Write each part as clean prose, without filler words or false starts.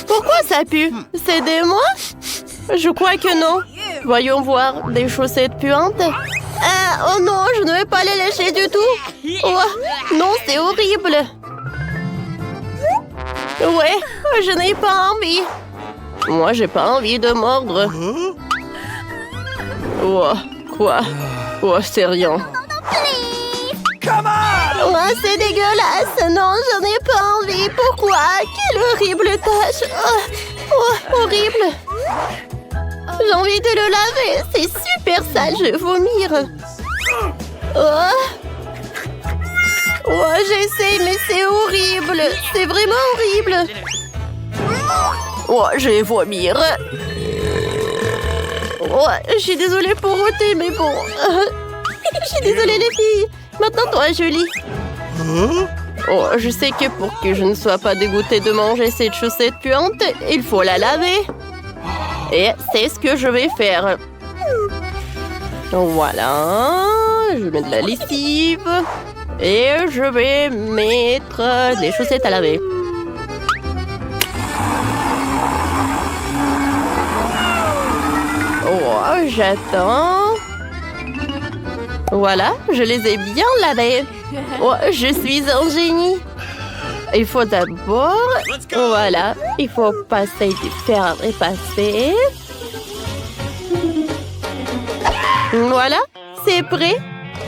Pourquoi ça pue? C'est des moi? Je crois que non. Voyons voir. Des chaussettes puantes? Oh non, je ne vais pas les lécher du tout. Oh, non, c'est horrible. Ouais, je n'ai pas envie. Moi, j'ai pas envie de mordre. Oh, quoi? Oh, c'est rien. Oh, c'est dégueulasse. Non, j'en ai pas envie. Pourquoi? Quelle horrible tâche. Oh, horrible. J'ai envie de le laver. C'est super sale. Je vais vomir. Oh, j'essaie, mais c'est horrible. C'est vraiment horrible. Oh, je vais vomir. Oh, je suis désolée pour ôter, mais bon. Je suis désolée, les filles. Maintenant, toi, Julie. Oh, je sais que pour que je ne sois pas dégoûtée de manger cette chaussette puante, il faut la laver. Et c'est ce que je vais faire. Voilà. Je mets de la lessive. Et je vais mettre des chaussettes à laver. Oh, j'attends. Voilà, je les ai bien lavées. Oh, je suis un génie. Il faut d'abord... Voilà, il faut passer du fer à repasser. Voilà, c'est prêt.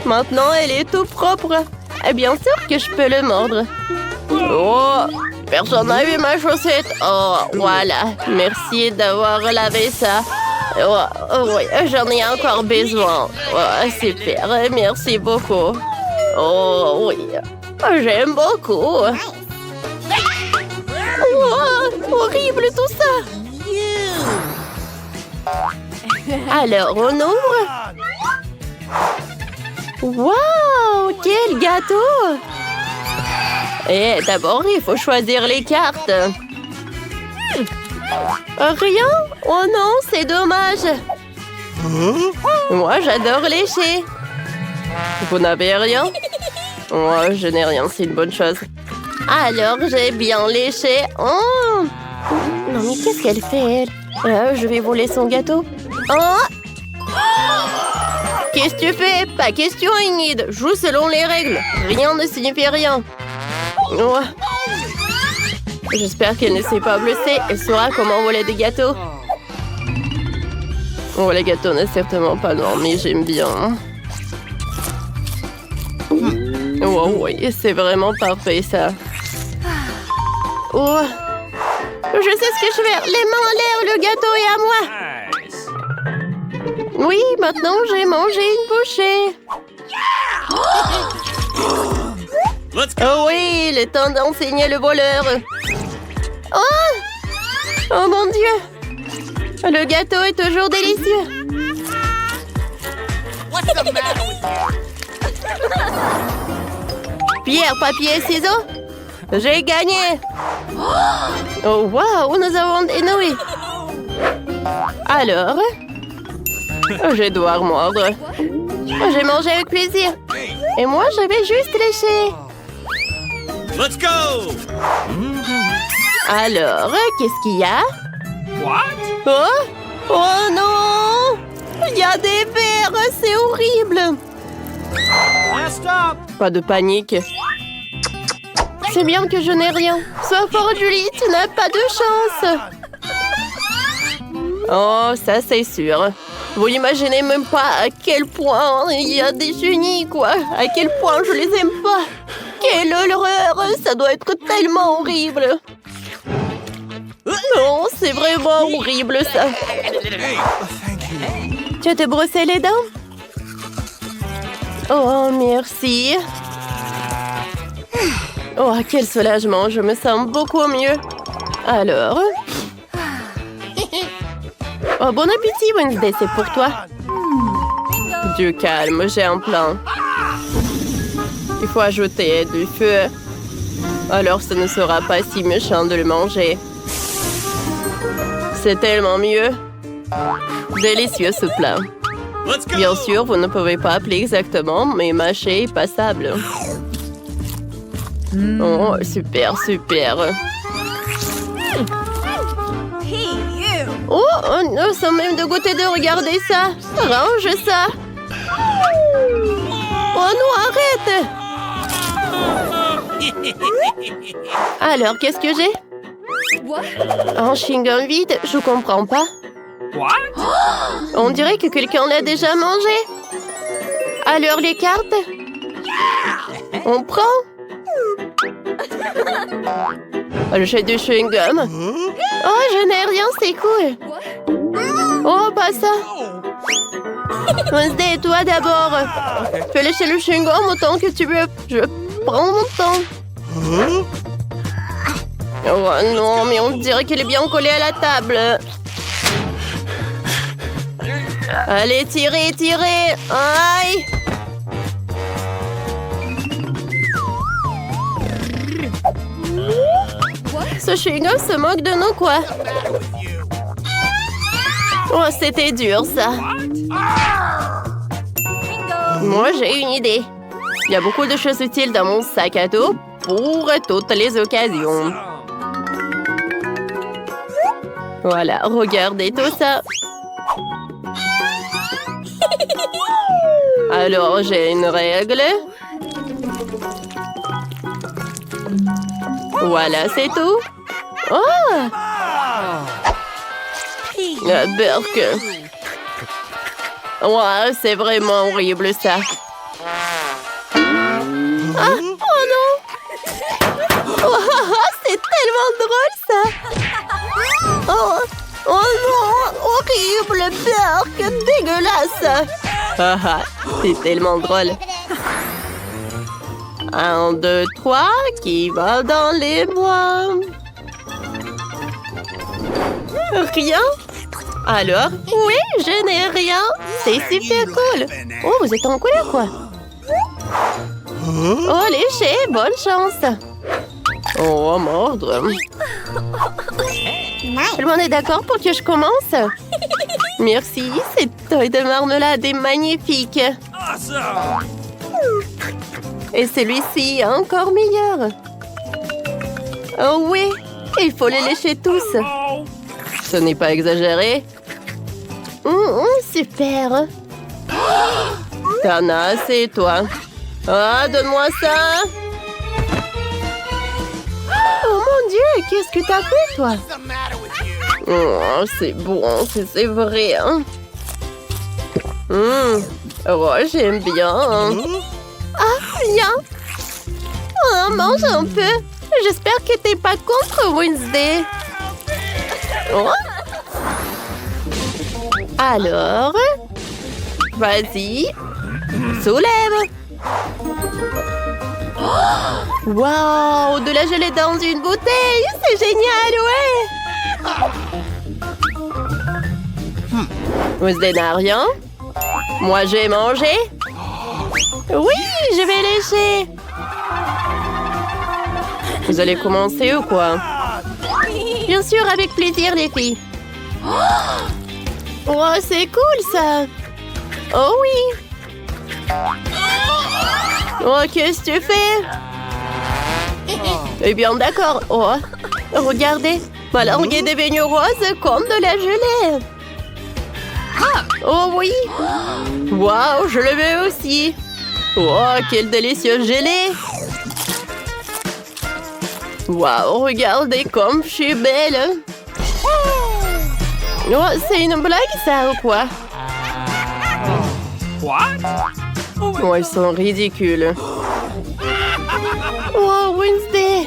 Maintenant, elle est tout propre. Et bien sûr que je peux le mordre. Oh, personne n'a vu ma chaussette. Oh, voilà. Merci d'avoir lavé ça. Oh, oui, j'en ai encore besoin. Oh, super, merci beaucoup. Oh, oui, j'aime beaucoup. Oh, horrible tout ça. Alors, on ouvre. Wow, quel gâteau! Et d'abord, il faut choisir les cartes. Rien? Oh non, c'est dommage. Moi, j'adore lécher. Vous n'avez rien? Moi, je n'ai rien, c'est une bonne chose. Alors, j'ai bien léché. Oh! Non, mais qu'est-ce qu'elle fait, elle? Je vais voler son gâteau. Oh! Qu'est-ce que tu fais? Pas question, Ingrid. Joue selon les règles. Rien ne signifie rien. Oh. J'espère qu'elle ne s'est pas blessée. Elle saura comment voler des gâteaux. Oh, les gâteaux n'est certainement pas normal, mais j'aime bien. Oh oui, c'est vraiment parfait, ça. Oh. Je sais ce que je vais faire. Les mains en l'air, le gâteau est à moi. Oui, maintenant j'ai mangé une bouchée. Oh oui, il est temps d'enseigner le voleur. Oh! Oh mon Dieu! Le gâteau est toujours délicieux. Pierre, papier, ciseaux. J'ai gagné. Oh waouh, nous avons des nouilles. Alors? Je vais devoir mordre. J'ai mangé avec plaisir. Et moi, je vais juste lécher. Let's go! Alors, qu'est-ce qu'il y a? What? Oh! Oh non! Il y a des vers, c'est horrible. Last stop! Pas de panique. C'est bien que je n'ai rien. Sois fort, Julie, tu n'as pas de chance. Oh, ça c'est sûr. Vous n'imaginez même pas à quel point il y a des génies, quoi. À quel point je les aime pas. Quelle horreur! Ça doit être tellement horrible. Non, c'est vraiment horrible, ça. Tu te brossé les dents? Oh, merci. Oh, quel soulagement. Je me sens beaucoup mieux. Alors... Oh, bon appétit, Wednesday, c'est pour toi. Du calme, j'ai un plan. Il faut ajouter du feu. Alors, ce ne sera pas si méchant de le manger. C'est tellement mieux. Délicieux, ce plat. Bien sûr, vous ne pouvez pas appeler exactement, mais mâché est passable. Oh, super, super. Oh, sans même de goûter de regarder ça. Range ça. Oh non, arrête. Alors, qu'est-ce que j'ai? Un chewing-gum vide, je comprends pas. What? On dirait que quelqu'un l'a déjà mangé. Alors, les cartes? On prend? J'ai du chewing-gum. Oh, je n'ai rien, c'est cool. Oh, pas ça. Wednesday, toi d'abord. Fais lécher le chewing-gum autant que tu veux. Je prends mon temps. Oh non, mais on dirait qu'elle est bien collée à la table. Allez, tirez, tirez. Aïe. Ce chewing-gum se moque de nous, quoi. Oh, c'était dur, ça. Moi, j'ai une idée. Il y a beaucoup de choses utiles dans mon sac à dos pour toutes les occasions. Voilà, regardez tout ça. Alors, j'ai une règle. Voilà, c'est tout. Oh! La burk. Ouais, c'est vraiment horrible, ça. Ah, oh non! Oh, c'est tellement drôle, ça! Oh, oh non! Horrible, burk! Dégueulasse! Ah, c'est tellement drôle. 1, 2, 3, qui va dans les bois? Rien? Alors? Oui, je n'ai rien. C'est super cool. Oh, vous êtes en couleur, quoi? Oh, léché, bonne chance. Oh, mordre. Tout le monde est d'accord pour que je commence? Merci, cette taille de marmelade est magnifique. Awesome! Et celui-ci est encore meilleur. Oh oui, il faut les lécher tous. Oh! Ce n'est pas exagéré. Super. Tana, c'est toi. Ah, donne-moi ça. Oh mon Dieu, qu'est-ce que t'as fait, toi? Oh, c'est bon, c'est vrai. Hein? Oh, j'aime bien. Ah, viens. Oh, mange un peu. J'espère que t'es pas contre Wednesday. Oh. Alors, vas-y, soulève. Waouh, de la gelée dans une bouteille, c'est génial, ouais. Wednesday n'a rien. Moi, j'ai mangé. Oui, je vais lécher. Vous allez commencer ou quoi? Bien sûr, avec plaisir, les filles. Oh, c'est cool, ça. Oh oui. Oh, qu'est-ce que tu fais? Eh bien, d'accord. Oh, regardez. Ma langue est devenue rose comme de la gelée. Oh oui. Waouh, je le veux aussi. Oh, quelle délicieuse gelée. Waouh, regardez comme je suis belle. Oh, c'est une blague, ça, ou quoi? What? Oh, ils sont ridicules. Oh, Wednesday.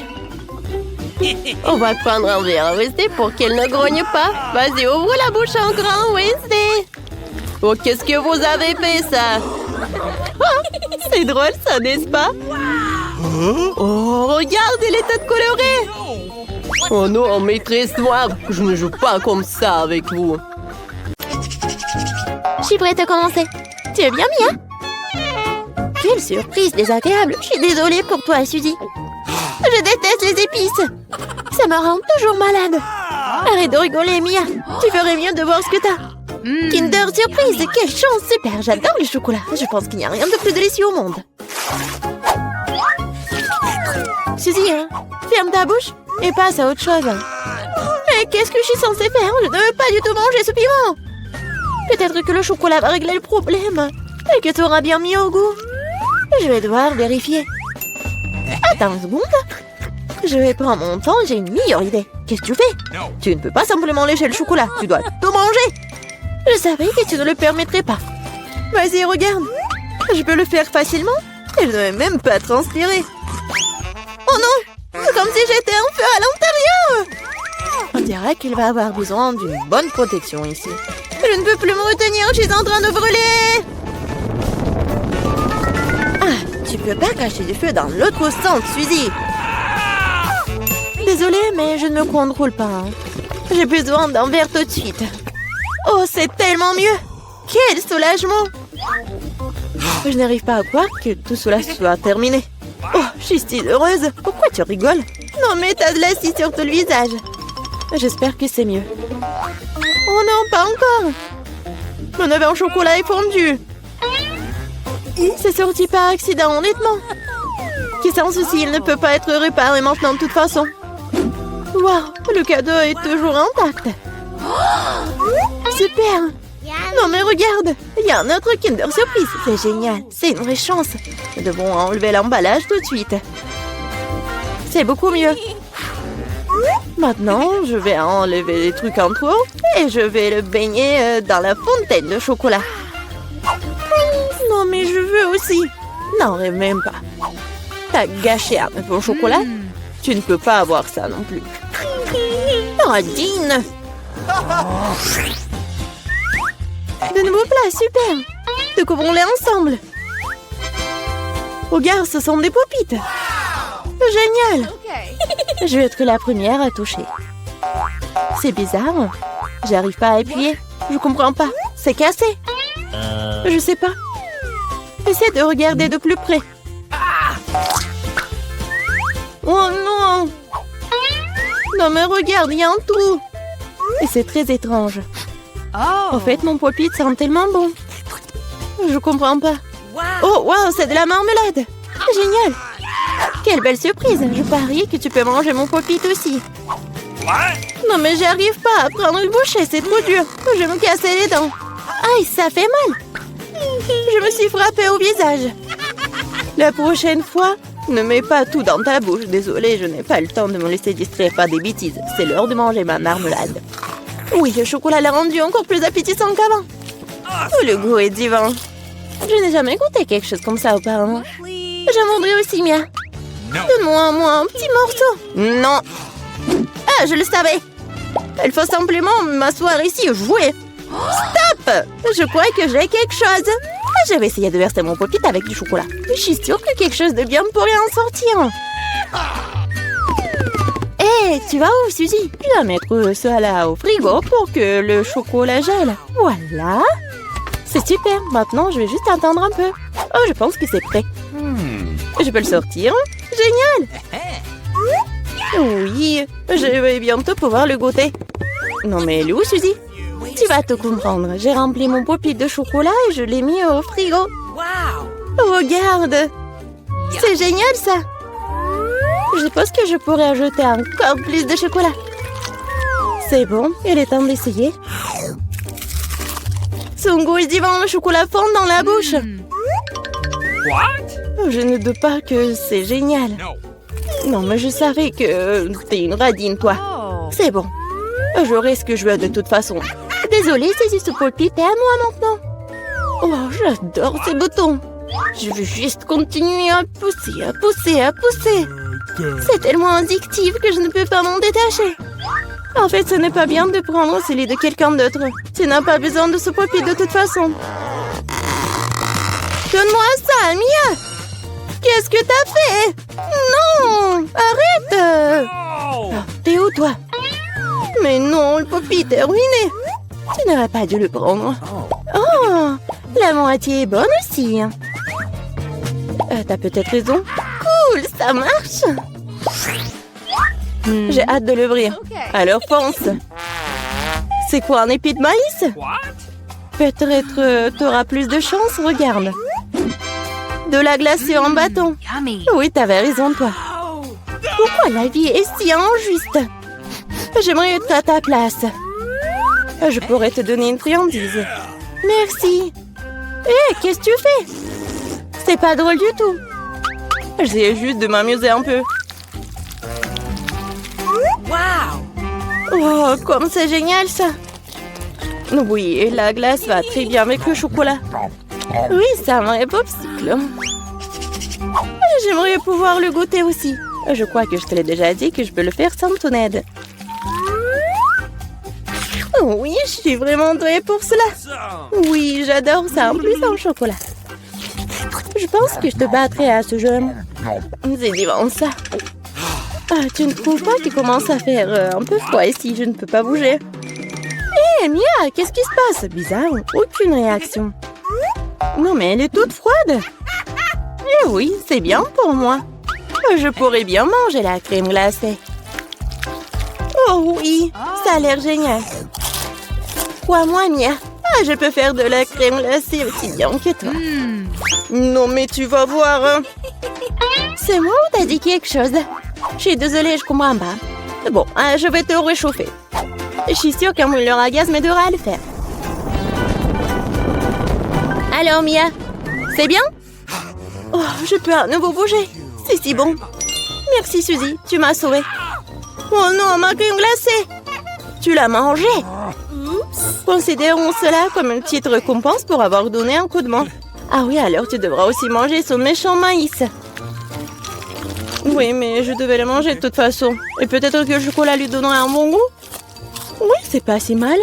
On va prendre un verre à Wednesday pour qu'elle ne grogne pas. Vas-y, ouvre la bouche en grand, Wednesday. Oh, qu'est-ce que vous avez fait, ça? Oh, c'est drôle, ça, n'est-ce pas? Oh, regarde, elle est toute colorée. Oh non, maîtresse noire, je ne joue pas comme ça avec vous. Je suis prête à commencer. Tu es bien, Mia? Quelle surprise désagréable. Je suis désolée pour toi, Suzy. Je déteste les épices. Ça me rend toujours malade. Arrête de rigoler, Mia. Tu ferais mieux de voir ce que t'as. Kinder Surprise, quelle chance, super. J'adore le chocolat. Je pense qu'il n'y a rien de plus délicieux au monde. Suzy, hein, ferme ta bouche et passe à autre chose. Mais qu'est-ce que je suis censée faire? Je ne veux pas du tout manger ce piment. Peut-être que le chocolat va régler le problème. Et que tu auras bien mis au goût. Je vais devoir vérifier. Attends une seconde. Je vais prendre mon temps, j'ai une meilleure idée. Qu'est-ce que tu fais? Tu ne peux pas simplement lécher le chocolat. Tu dois tout manger. Je savais que tu ne le permettrais pas. Vas-y, regarde. Je peux le faire facilement. Et je ne vais même pas transpirer. Oh non! C'est comme si j'étais un feu à l'intérieur! On dirait qu'il va avoir besoin d'une bonne protection ici. Je ne peux plus me retenir, je suis en train de brûler! Ah, tu peux pas cacher du feu dans l'autre sens, Suzy! Désolée, mais je ne me contrôle pas. Hein. J'ai besoin d'un verre tout de suite. Oh, c'est tellement mieux! Quel soulagement! Je n'arrive pas à croire que tout cela soit terminé. Oh, je suis si heureuse. Pourquoi tu rigoles? Non, mais t'as de l'acide sur tout le visage. J'espère que c'est mieux. Oh non, pas encore. Mon œuf en chocolat est fondu. C'est sorti par accident, honnêtement. Qui sans souci, il ne peut pas être réparé maintenant de toute façon. Waouh, le cadeau est toujours intact. Super. Non mais regarde, il y a un autre Kinder Surprise. C'est génial, c'est une vraie chance. Nous devons enlever l'emballage tout de suite. C'est beaucoup mieux. Maintenant, je vais enlever les trucs en trop et je vais le baigner dans la fontaine de chocolat. Non mais je veux aussi. Non, rêve même pas. T'as gâché un œuf au chocolat. Tu ne peux pas avoir ça non plus. Nadine. De nouveaux plats, super! Découvrons-les ensemble! Regarde, ce sont des popites! Génial! Je vais être la première à toucher. C'est bizarre. J'arrive pas à appuyer. Je comprends pas. C'est cassé. Je sais pas. Essaie de regarder de plus près. Oh non! Non mais regarde, il y a un trou! Et c'est très étrange. En fait, mon pop-it sent tellement bon. Je comprends pas. Oh, wow, c'est de la marmelade. Génial. Quelle belle surprise. Je parie que tu peux manger mon pop-it aussi. Non, mais j'arrive pas à prendre une bouchée, c'est trop dur. Je vais me casser les dents. Aïe, ça fait mal. Je me suis frappée au visage. La prochaine fois, ne mets pas tout dans ta bouche. Désolée, je n'ai pas le temps de me laisser distraire par des bêtises. C'est l'heure de manger ma marmelade. Oui, le chocolat l'a rendu encore plus appétissant qu'avant. Oh, le goût est divin. Je n'ai jamais goûté quelque chose comme ça auparavant. J'en voudrais aussi, Mia. Donne-moi un petit morceau. Non. Ah, je le savais. Il faut simplement m'asseoir ici et jouer. Stop! Je crois que j'ai quelque chose. Je vais essayer de verser mon pop-it avec du chocolat. Je suis sûre que quelque chose de bien pourrait en sortir. Hé, tu vas où, Suzy? Je vais mettre cela au frigo pour que le chocolat gèle. Voilà. C'est super. Maintenant, je vais juste attendre un peu. Oh, je pense que c'est prêt. Je peux le sortir. Génial. Oui, je vais bientôt pouvoir le goûter. Non, mais elle est où, Suzy? Tu vas tout comprendre. J'ai rempli mon pop-it de chocolat et je l'ai mis au frigo. Regarde. C'est génial, ça. Je pense que je pourrais ajouter encore plus de chocolat. C'est bon, il est temps d'essayer. Son goût est divin, le chocolat fond dans la bouche. Je ne doute pas que c'est génial. Non, mais je savais que t'es une radine, toi. C'est bon. J'aurai ce que je veux de toute façon. Désolée, c'est ce pop-it est à moi maintenant. Oh, j'adore ces boutons. Je veux juste continuer à pousser, à pousser, à pousser. C'est tellement addictif que je ne peux pas m'en détacher. En fait, ce n'est pas bien de prendre celui de quelqu'un d'autre. Tu n'as pas besoin de ce pop-it de toute façon. Donne-moi ça, Mia. Qu'est-ce que t'as fait? Non, arrête. Oh, t'es où, toi? Mais non, le pop-it est ruiné. Tu n'aurais pas dû le prendre. Oh, la moitié est bonne aussi. T'as peut-être raison. Cool, ça marche. J'ai hâte de l'ouvrir. Alors fonce. C'est quoi, un épi de maïs? Peut-être t'auras plus de chance, regarde. De la glacée en bâton. Oui, t'avais raison, toi. Pourquoi la vie est si injuste? J'aimerais être à ta place. Je pourrais te donner une friandise. Merci. Hé, qu'est-ce que tu fais? C'est pas drôle du tout. J'essaie juste de m'amuser un peu. Oh, comme c'est génial ça. Oui, la glace va très bien avec le chocolat. Oui, ça m'aimerait popsicle. J'aimerais pouvoir le goûter aussi. Je crois que je te l'ai déjà dit que je peux le faire sans ton aide. Oui, je suis vraiment douée pour cela. Oui, j'adore ça, en plus en chocolat. Je pense que je te battrai à ce jeu. C'est divin ça. Ah, tu ne trouves pas qu'il commence à faire un peu froid ici? Je ne peux pas bouger. Hé, Mia, qu'est-ce qui se passe? Bizarre, aucune réaction. Non, mais elle est toute froide. Eh oui, c'est bien pour moi. Je pourrais bien manger la crème glacée. Oh oui, ça a l'air génial. Crois-moi, Mia. Ah, je peux faire de la crème glacée aussi bien que toi. Non, mais tu vas voir. Hein. C'est moi ou t'as dit quelque chose? Je suis désolée, je comprends pas. Bon, je vais te réchauffer. Je suis sûre qu'un mouleur à gaz m'aidera à le faire. Alors, Mia, c'est bien? Oh, je peux à nouveau bouger. C'est si bon. Merci, Suzy, tu m'as sauvée. Oh non, ma crème glacée! Tu l'as mangée? Considérons cela comme une petite récompense pour avoir donné un coup de main. Ah oui, alors tu devras aussi manger ce méchant maïs. Oui, mais je devais le manger de toute façon. Et peut-être que le chocolat lui donnerait un bon goût? Oui, c'est pas si mal.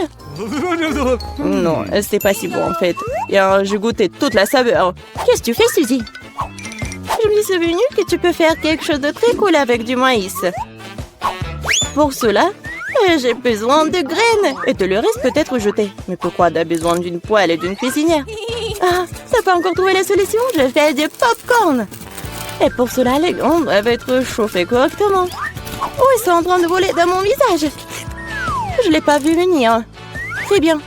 Non, c'est pas si bon en fait. Et j'ai goûté toute la saveur. Qu'est-ce que tu fais, Suzy? Je me suis souvenu que tu peux faire quelque chose de très cool avec du maïs. Pour cela, j'ai besoin de graines. Et de le reste peut être jeté. Mais pourquoi t'as besoin d'une poêle et d'une cuisinière? Ah, t'as pas encore trouvé la solution? Je fais du popcorn. Et pour cela, les graines doivent être chauffées correctement. Oh, ils sont en train de voler dans mon visage. Je l'ai pas vu venir. Très bien.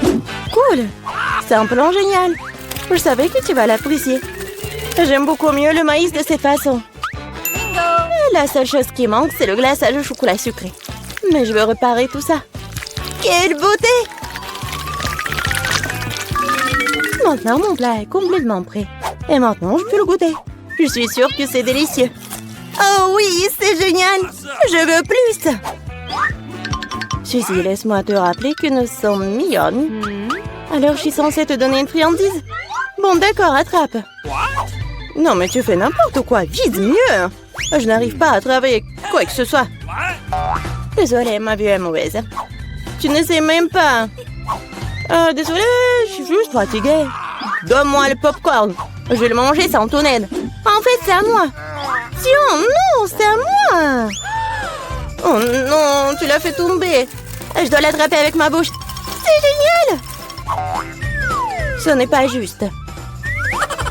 Cool. C'est un plan génial. Je savais que tu vas l'apprécier. J'aime beaucoup mieux le maïs de cette façon. La seule chose qui manque, c'est le glaçage au chocolat sucré. Mais je veux réparer tout ça. Quelle beauté! Maintenant, mon plat est complètement prêt. Et maintenant, je peux le goûter. Je suis sûre que c'est délicieux. Oh oui, c'est génial! Je veux plus! Suzy, laisse-moi te rappeler que nous sommes mignonnes. Alors, je suis censée te donner une friandise? Bon, d'accord, attrape. Non, mais tu fais n'importe quoi. Vise mieux! Je n'arrive pas à travailler quoi que ce soit. Désolée, ma vue est mauvaise. Tu ne sais même pas. Désolée, je suis juste fatiguée. Donne-moi le popcorn. Je vais le manger sans ton aide. En fait, c'est à moi. Tiens, non, c'est à moi. Oh non, tu l'as fait tomber. Je dois l'attraper avec ma bouche. C'est génial. Ce n'est pas juste.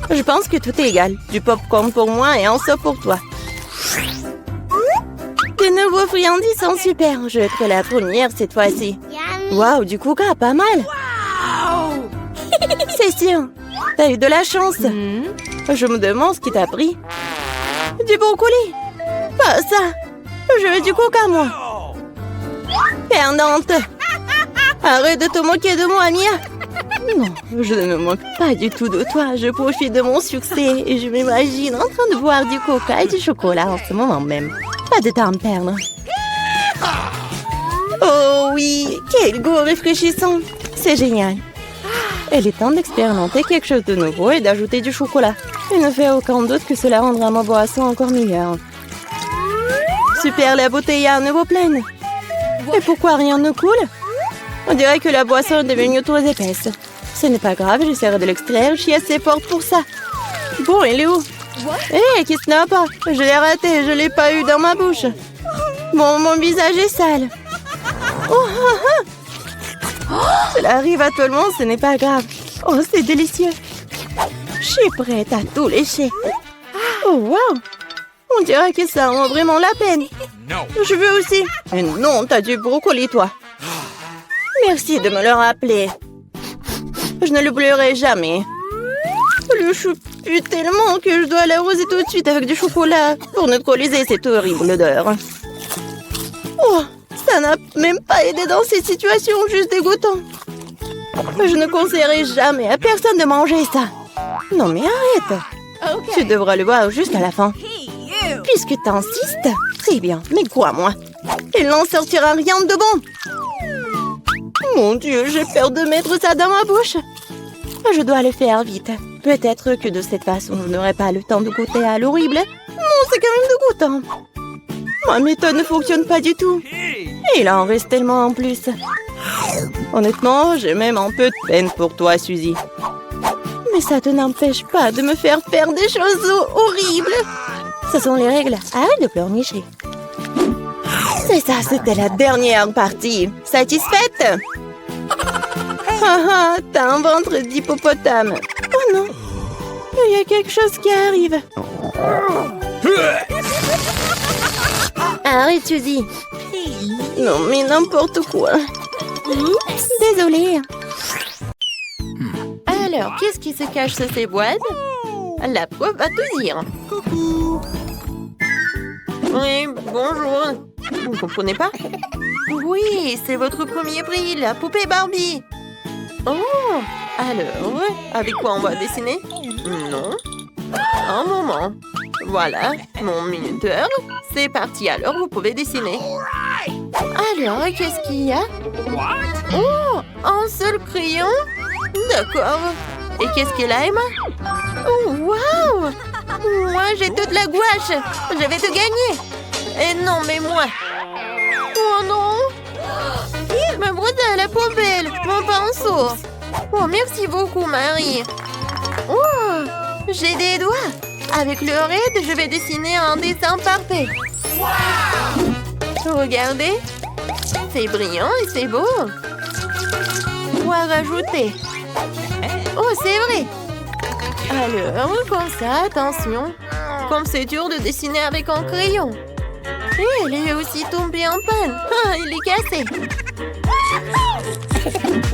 Je pense que tout est égal. Du popcorn pour moi et un seau pour toi. Tes nouveaux friandises sont super. Je vais être la première cette fois-ci. Waouh, du coca, pas mal. C'est sûr. T'as eu de la chance. Je me demande ce qui t'a pris. Du brocoli. Pas ça. Je veux du coca, moi. Perdante. Arrête de te moquer de moi, Mia. Non, je ne me moque pas du tout de toi. Je profite de mon succès et je m'imagine en train de boire du coca et du chocolat en ce moment même. Pas de temps à me perdre. Oh oui, quel goût rafraîchissant. C'est génial. Il est temps d'expérimenter quelque chose de nouveau et d'ajouter du chocolat. Il ne fait aucun doute que cela rendra ma boisson encore meilleure. Super, la bouteille est à nouveau pleine. Et pourquoi rien ne coule? On dirait que la boisson est devenue trop épaisse. Ce n'est pas grave, j'essaierai de l'extraire. Je suis assez forte pour ça. Bon, il est où? Hé, qu'est-ce qu'il n'y a pas? Je l'ai raté, je ne l'ai pas eu dans ma bouche. Bon, mon visage est sale. Oh, cela arrive à tout le monde, ce n'est pas grave. Oh, c'est délicieux. Je suis prête à tout lécher. Oh, wow. On dirait que ça en vaut vraiment la peine. Je veux aussi. Mais non, t'as du brocoli, toi. Merci de me le rappeler. Je ne l'oublierai jamais. Le chou pue tellement que je dois l'arroser tout de suite avec du chocolat pour neutraliser cette horrible odeur. Ça n'a même pas aidé dans ces situations juste dégoûtantes. Je ne conseillerais jamais à personne de manger ça. Non mais arrête. Tu devras le voir juste à la fin. Puisque t'insistes, c'est bien. Mais quoi, moi? Il n'en sortira rien de bon. Mon Dieu, j'ai peur de mettre ça dans ma bouche. Je dois le faire vite. Peut-être que de cette façon, je n'aurai pas le temps de goûter à l'horrible. Non, c'est quand même dégoûtant. Ma méthode ne fonctionne pas du tout. Il en reste tellement en plus. Honnêtement, j'ai même un peu de peine pour toi, Suzy. Mais ça te n'empêche pas de me faire faire des choses horribles. Ce sont les règles. Arrête de pleurnicher. C'est ça, c'était la dernière partie. Satisfaite? Haha, t'as un ventre d'hippopotame. Oh non, il y a quelque chose qui arrive. Arrête, Suzy. Non, mais n'importe quoi. Désolée. Alors, qu'est-ce qui se cache sous ces boîtes? La prof va tout dire. Oui, bonjour. Vous ne comprenez pas? Oui, c'est votre premier prix, la poupée Barbie. Oh, alors, avec quoi on va dessiner? Non. Un moment. Voilà, mon minuteur. C'est parti, alors vous pouvez dessiner. Alors, qu'est-ce qu'il y a? Oh, un seul crayon? D'accord. Et qu'est-ce qu'elle a, Emma? Oh, waouh! Moi, j'ai toute la gouache. Je vais te gagner. Et non, mais moi. Oh non! Me brosse à la poubelle, mon pinceau. Oh, merci beaucoup, Marie. Oh, j'ai des doigts. Avec le raid, je vais dessiner un dessin parfait. Regardez. C'est brillant et c'est beau. Quoi rajouter? Oh, c'est vrai. Alors, comme ça, attention. Comme c'est dur de dessiner avec un crayon. Et elle est aussi tombée en panne. Ah, il est cassé.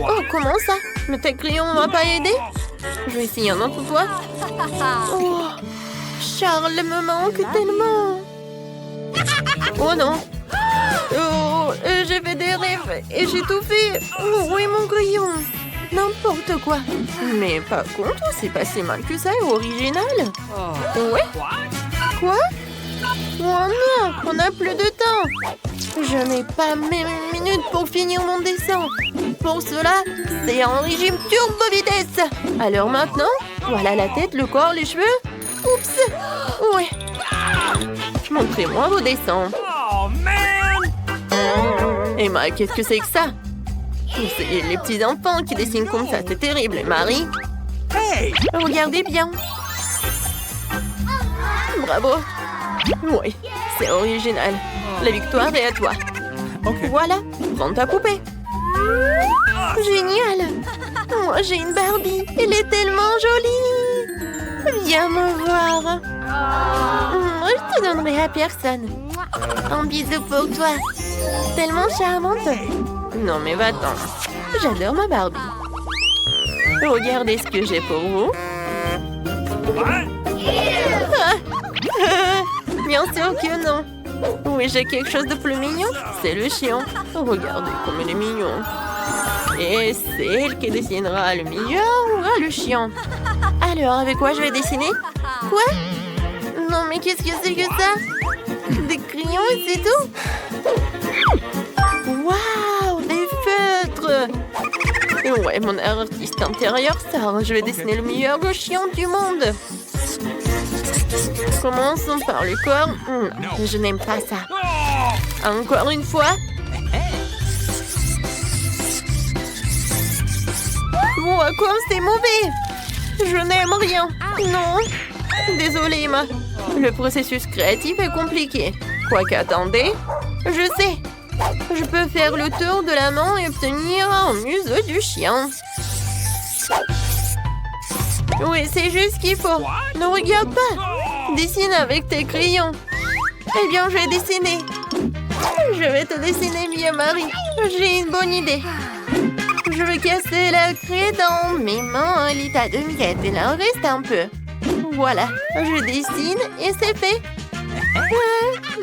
Oh, comment ça? Mais tes crayons ne m'ont pas aidé? Je vais essayer un autre fois. Oh, Charles me manque tellement. Oh non. Oh, j'ai fait des rêves et j'ai tout fait. Oh, où est mon crayon? N'importe quoi. Mais par contre, c'est pas si mal que ça et original. Ouais? Quoi? Oh non, on n'a plus de temps. Je n'ai pas même une minute pour finir mon dessin. Pour cela, c'est un régime turbo vitesse. Alors maintenant, voilà la tête, le corps, les cheveux. Oups. Ouais. Montrez-moi vos dessins. Oh, man! Emma, qu'est-ce que c'est que ça? C'est les petits enfants qui dessinent comme ça, c'est terrible. Marie? Hey! Regardez bien. Bravo. Oui, c'est original. La victoire est à toi. Okay. Voilà, prends ta poupée. Génial. Moi, j'ai une Barbie. Elle est tellement jolie. Viens me voir. Je te donnerai à personne. Un bisou pour toi. Tellement charmante. Non, mais va-t'en. J'adore ma Barbie. Regardez ce que j'ai pour vous. Bien sûr que non. Oui, j'ai quelque chose de plus mignon. C'est le chien. Regardez comme il est mignon. Et c'est elle qui dessinera le meilleur ou le chien. Alors, avec quoi je vais dessiner? Quoi? Non, mais qu'est-ce que c'est que ça? Des crayons et c'est tout? Waouh, des feutres! Ouais, mon artiste intérieur sort. Je vais dessiner le meilleur chien du monde. Commençons par le corps. Non, je n'aime pas ça. Encore une fois. Oh, comme c'est mauvais. Je n'aime rien. Non. Désolée, Emma. Le processus créatif est compliqué. Quoique, attendez. Je sais. Je peux faire le tour de la main et obtenir un museau du chien. Oui, c'est juste ce qu'il faut. Ne regarde pas. Dessine avec tes crayons. Eh bien, je vais dessiner. Je vais te dessiner mieux, Marie. J'ai une bonne idée. Je vais casser la craie dans mes mains à l'état de miettes. Il en reste un peu. Voilà, je dessine et c'est fait.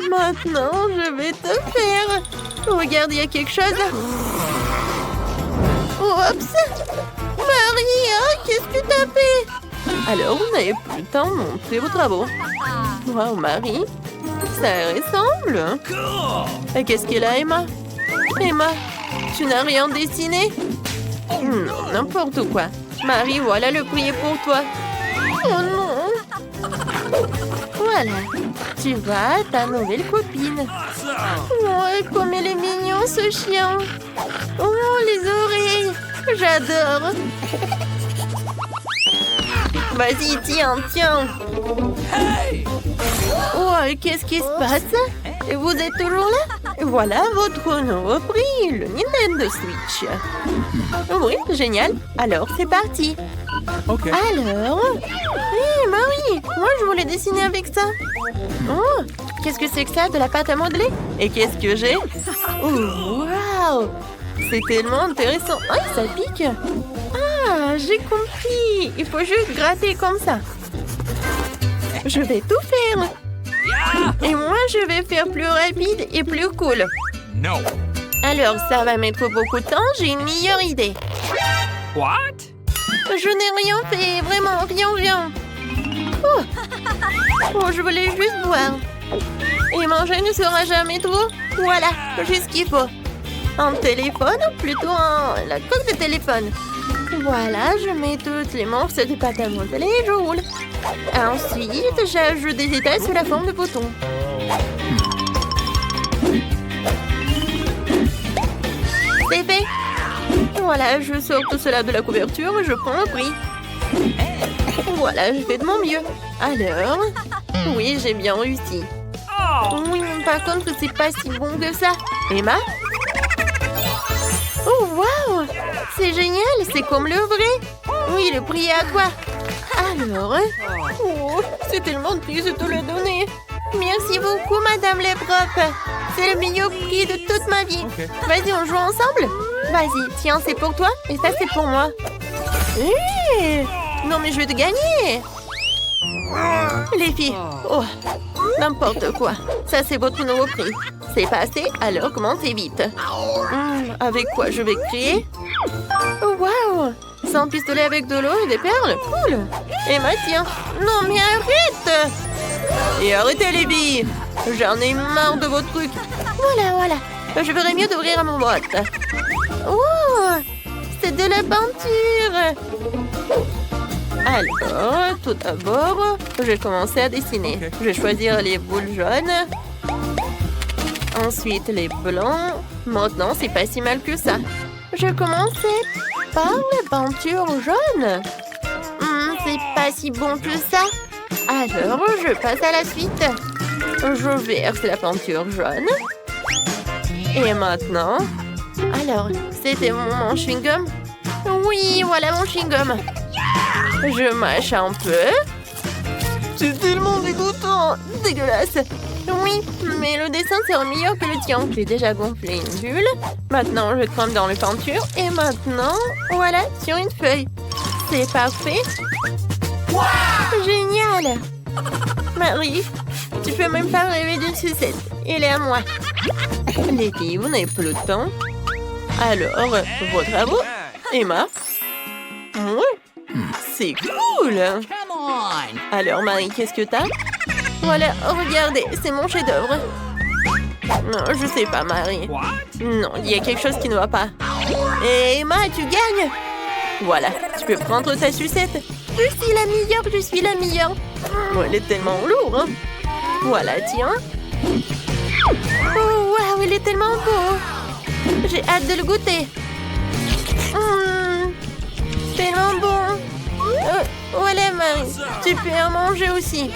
Maintenant, je vais te faire. Regarde, il y a quelque chose. Oups! Marie, hein, qu'est-ce que t'as fait? Alors, vous n'avez plus le temps de montrer vos travaux. Wow, Marie, ça ressemble. Cool. Et qu'est-ce qu'elle a, Emma? Emma, tu n'as rien dessiné? Non, n'importe quoi. Marie, voilà le prix est pour toi. Oh non! Voilà, tu vois ta nouvelle copine. Awesome. Oh, comme il est mignon ce chien. Oh, les oreilles. J'adore. Vas-y, tiens, tiens. Hey. Oh, qu'est-ce qui se passe? Vous êtes toujours là? Voilà votre nouveau prix, le Nintendo Switch. Oui, génial. Alors, c'est parti. Okay. Alors... Hé, Marie, moi je voulais dessiner avec ça. Oh, qu'est-ce que c'est que ça, de la pâte à modeler? Et qu'est-ce que j'ai? Oh, waouh! C'est tellement intéressant. Ah, ça pique. Ah, j'ai compris. Il faut juste gratter comme ça. Je vais tout faire. Et moi, je vais faire plus rapide et plus cool. No. Alors, ça va mettre beaucoup de temps. J'ai une meilleure idée. What? Je n'ai rien fait, vraiment, rien. Oh. Oh, je voulais juste boire. Et manger ne sera jamais trop. Voilà, juste ce qu'il faut. Un téléphone, plutôt la coque de téléphone. Voilà, je mets toutes les morceaux de pâte à modeler et je roule. Ensuite, j'ajoute des états sous la forme de boutons. C'est fait. Voilà, je sors tout cela de la couverture et je prends le prix. Voilà, je fais de mon mieux. Alors, oui, j'ai bien réussi. Oh. Oui, par contre, c'est pas si bon que ça. Emma? Oh, waouh! C'est génial, c'est comme le vrai. Oui, le prix est à quoi? Alors, oh, c'est tellement triste de te le donner. Merci beaucoup, Madame les profs. C'est le meilleur prix de toute ma vie. Ok. Vas-y, on joue ensemble? Vas-y, tiens, c'est pour toi et ça, c'est pour moi. Hé! Non, mais je vais te gagner. Les filles, oh, n'importe quoi. Ça, c'est votre nouveau prix. C'est passé, alors commentez vite. Avec quoi je vais créer? Oh, waouh! C'est un pistolet avec de l'eau et des perles. Cool. Emma, tiens. Non, mais arrête! Et arrêtez, les filles. J'en ai marre de vos trucs. Voilà. Je ferais mieux d'ouvrir mon boîte. Oh! C'est de la peinture. Alors, tout d'abord, je vais commencer à dessiner. Ok. Je vais choisir les boules jaunes. Ensuite, les blancs. Maintenant, c'est pas si mal que ça. Je vais commencer par la peinture jaune. C'est pas si bon que ça. Alors, je passe à la suite. Je verse la peinture jaune. Et maintenant... Alors, c'était mon chewing-gum? Oui, voilà mon chewing-gum. Je mâche un peu. C'est tellement dégoûtant. Dégueulasse. Oui, mais le dessin sera meilleur que le tien. J'ai déjà gonflé une bulle. Maintenant, je trempe dans les peintures. Et maintenant, voilà, sur une feuille. C'est parfait. Génial. Marie, tu peux même pas rêver d'une sucette. Elle est à moi. Les filles, vous n'avez plus le temps. Alors, vos travaux? Emma? Oui. C'est cool. Come on. Alors, Marie, qu'est-ce que t'as? Voilà, regardez, c'est mon chef-d'œuvre. Non, je sais pas, Marie. What? Non, il y a quelque chose qui ne va pas. Et Emma, tu gagnes. Voilà, tu peux prendre ta sucette. Je suis la meilleure. Oh, elle est tellement lourde. Hein. Voilà, tiens. Oh, waouh, il est tellement beau. J'ai hâte de le goûter. Tellement bon. Voilà, Marie. Tu peux en manger aussi.